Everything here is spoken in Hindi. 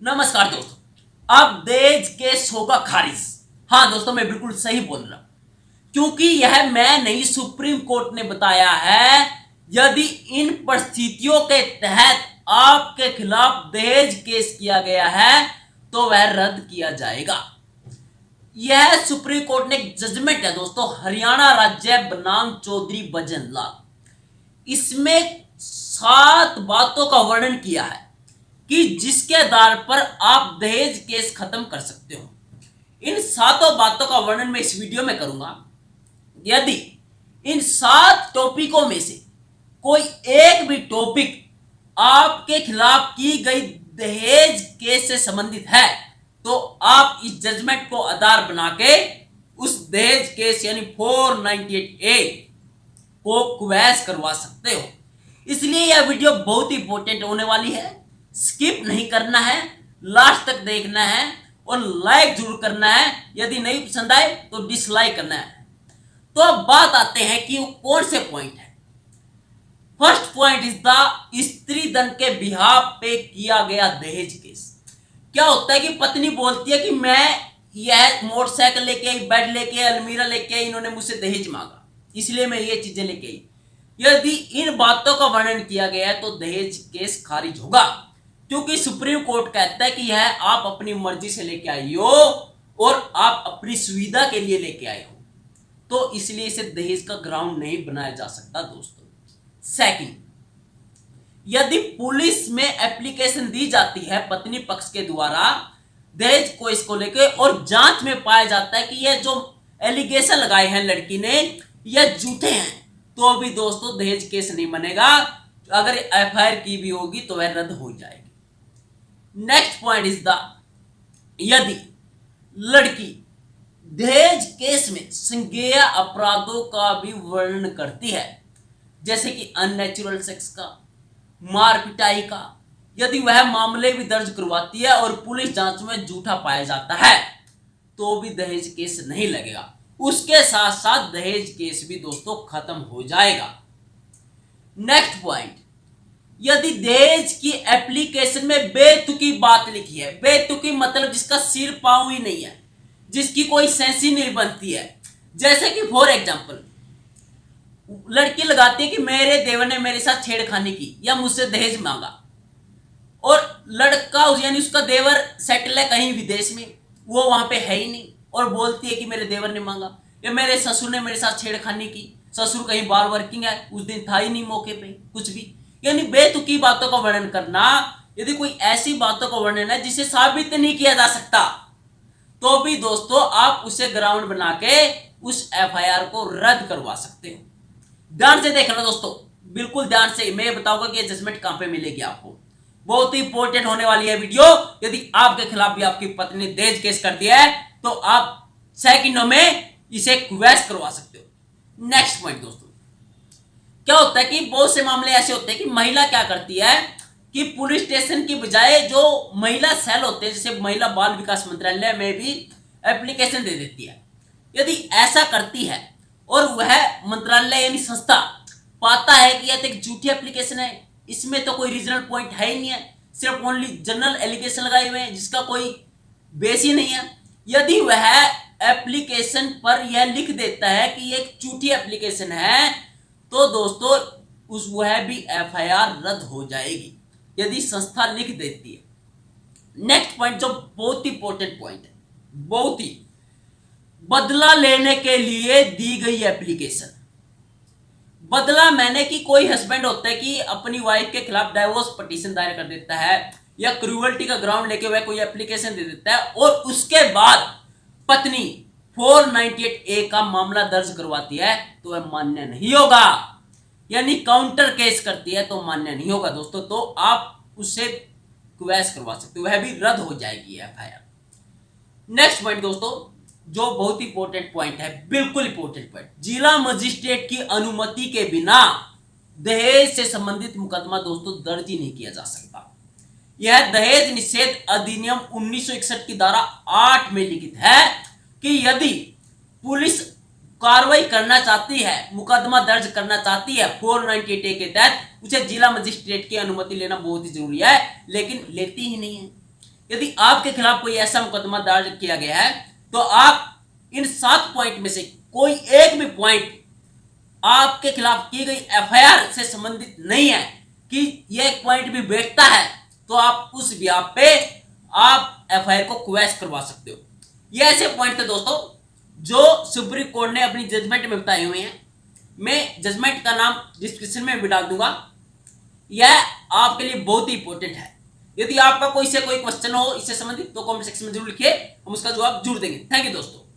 नमस्कार दोस्तों, अब दहेज केस होगा खारिज। हाँ दोस्तों, मैं बिल्कुल सही बोल रहा हूं, क्योंकि यह मैं नहीं, सुप्रीम कोर्ट ने बताया है। यदि इन परिस्थितियों के तहत आपके खिलाफ दहेज केस किया गया है तो वह रद्द किया जाएगा। यह सुप्रीम कोर्ट ने जजमेंट है दोस्तों, हरियाणा राज्य बनाम चौधरी भजन लाल। इसमें 7 बातों का वर्णन किया है कि जिसके आधार पर आप दहेज केस खत्म कर सकते हो। इन 7 बातों का वर्णन मैं इस वीडियो में करूंगा। यदि इन 7 टॉपिकों में से कोई एक भी टॉपिक आपके खिलाफ की गई दहेज केस से संबंधित है तो आप इस जजमेंट को आधार बना के उस दहेज केस यानी 498A को क्वैश करवा सकते हो। इसलिए यह वीडियो बहुत इंपॉर्टेंट होने वाली है। स्किप नहीं करना है, लास्ट तक देखना है और लाइक जरूर करना है। यदि नहीं पसंद आए तो डिसलाइक करना है। तो अब बात आते हैं कि वो कौन से पॉइंट है। फर्स्ट पॉइंट इज द स्त्री धन के बिहाफ पे किया गया दहेज केस। क्या होता है कि पत्नी बोलती है कि मैं यह मोटरसाइकिल लेके आई, बेड लेके आई, अलमीरा लेके आई, इन्होंने मुझसे दहेज मांगा, इसलिए मैं ये चीजें लेके आई। यदि इन बातों का वर्णन किया गया है तो दहेज केस खारिज होगा, क्योंकि सुप्रीम कोर्ट कहता है कि यह आप अपनी मर्जी से लेके आई हो और आप अपनी सुविधा के लिए लेके आए हो, तो इसलिए इसे दहेज का ग्राउंड नहीं बनाया जा सकता दोस्तों। सेकंड, यदि पुलिस में एप्लीकेशन दी जाती है पत्नी पक्ष के द्वारा दहेज को इसको लेके और जांच में पाया जाता है कि यह जो एलिगेशन लगाए हैं लड़की ने यह झूठे हैं, तो भी दोस्तों दहेज केस नहीं बनेगा। अगर एफआईआर की भी होगी तो वह रद्द हो जाएगी। नेक्स्ट पॉइंट इज द, यदि लड़की दहेज केस में संज्ञेय अपराधों का भी वर्णन करती है, जैसे कि अननेचुरल सेक्स का, मार पिटाई का, यदि वह मामले भी दर्ज करवाती है और पुलिस जांच में झूठा पाया जाता है तो भी दहेज केस नहीं लगेगा। उसके साथ साथ दहेज केस भी दोस्तों खत्म हो जाएगा। नेक्स्ट पॉइंट, यदि दहेज की एप्लीकेशन में बेतुकी बात लिखी है, बेतुकी मतलब जिसका सिर पांव ही नहीं है, जिसकी कोई सेंस ही नहीं बनती है, जैसे कि फॉर एग्जांपल लड़की लगाती है कि मेरे देवर ने मेरे साथ छेड़खानी की या मुझसे दहेज मांगा, और लड़का यानी उसका देवर सेटल है कहीं विदेश में, वो वहां पे है ही नहीं, और बोलती है कि मेरे देवर ने मांगा, या मेरे ससुर ने मेरे साथ छेड़खानी की, ससुर कहीं बाहर वर्किंग है, उस दिन था ही नहीं मौके पे कुछ भी। यानी बेतुकी बातों का वर्णन करना। यदि कोई ऐसी बातों का वर्णन है जिसे साबित नहीं किया जा सकता तो भी दोस्तों आप उसे ग्राउंड बना के उस एफआईआर को रद्द करवा सकते हो। ध्यान से देखना दोस्तों, बिल्कुल ध्यान से। मैं बताऊंगा कि जजमेंट कहां पे मिलेगी आपको। बहुत ही इंपॉर्टेंट होने वाली है वीडियो। यदि आपके खिलाफ भी आपकी पत्नी ने दहेज केस कर दिया है तो आप सेकंडों में इसे क्वैश करवा सकते हो। नेक्स्ट पॉइंट दोस्तों, क्या होता है कि बहुत से मामले ऐसे होते हैं कि महिला क्या करती है कि पुलिस स्टेशन की बजाय जो महिला सेल होते हैं, जैसे महिला बाल विकास मंत्रालय में भी एप्लीकेशन दे देती है। यदि ऐसा करती है और वह मंत्रालय यानी संस्था पाता है कि यह एक झूठी एप्लीकेशन है, इसमें तो कोई रीजनल पॉइंट है ही नहीं है, सिर्फ ओनली जनरल एलिगेशन लगाए हुए हैं जिसका कोई बेस ही नहीं है। यदि वह एप्लीकेशन पर यह लिख देता है कि यह एक झूठी एप्लीकेशन है तो दोस्तों उस वह भी एफआईआर रद्द हो जाएगी, यदि संस्था लिख देती है। नेक्स्ट पॉइंट जो बहुत ही इंपॉर्टेंट पॉइंट है, बहुत ही, बदला लेने के लिए दी गई एप्लीकेशन। बदला मैंने कि कोई हस्बैंड होता है कि अपनी वाइफ के खिलाफ डाइवोर्स पिटीशन दायर कर देता है या क्रूअल्टी का ग्राउंड लेके वह कोई एप्लीकेशन दे देता है और उसके बाद पत्नी 498A का मामला दर्ज करवाती है तो वह मान्य नहीं होगा, यानी काउंटर केस करती है तो मान्य नहीं होगा दोस्तों। तो आप उससे क्वैश करवा सकते हो, वह भी रद्द हो जाएगी एफआईआर। नेक्स्ट पॉइंट दोस्तों जो बहुत इंपॉर्टेंट पॉइंट है, बिल्कुल इंपॉर्टेंट पॉइंट, जिला मजिस्ट्रेट की अनुमति के बिना दहेज से संबंधित मुकदमा दोस्तों दर्ज ही नहीं किया जा सकता। यह दहेज निषेध अधिनियम 1961 की धारा 8 में लिखित है कि यदि पुलिस कार्रवाई करना चाहती है, मुकदमा दर्ज करना चाहती है 498A के तहत, उसे जिला मजिस्ट्रेट की अनुमति लेना बहुत ही जरूरी है, लेकिन लेती ही नहीं है। यदि आपके खिलाफ कोई ऐसा मुकदमा दर्ज किया गया है तो आप इन 7 पॉइंट में से कोई एक भी पॉइंट आपके खिलाफ की गई एफआईआर से संबंधित नहीं है कि यह एक पॉइंट भी बैठता है तो आप उस ब्याह पे आप एफआईआर को क्वैश करवा सकते हो। ये ऐसे पॉइंट थे दोस्तों जो सुप्रीम कोर्ट ने अपनी जजमेंट में बताए हुए हैं। मैं जजमेंट का नाम डिस्क्रिप्शन में भी डाल दूंगा। यह आपके लिए बहुत ही इंपॉर्टेंट है। यदि आपका कोई क्वेश्चन हो इससे संबंधित तो कमेंट सेक्शन में जरूर लिखिए, हम उसका जवाब जरूर देंगे। थैंक यू दोस्तों।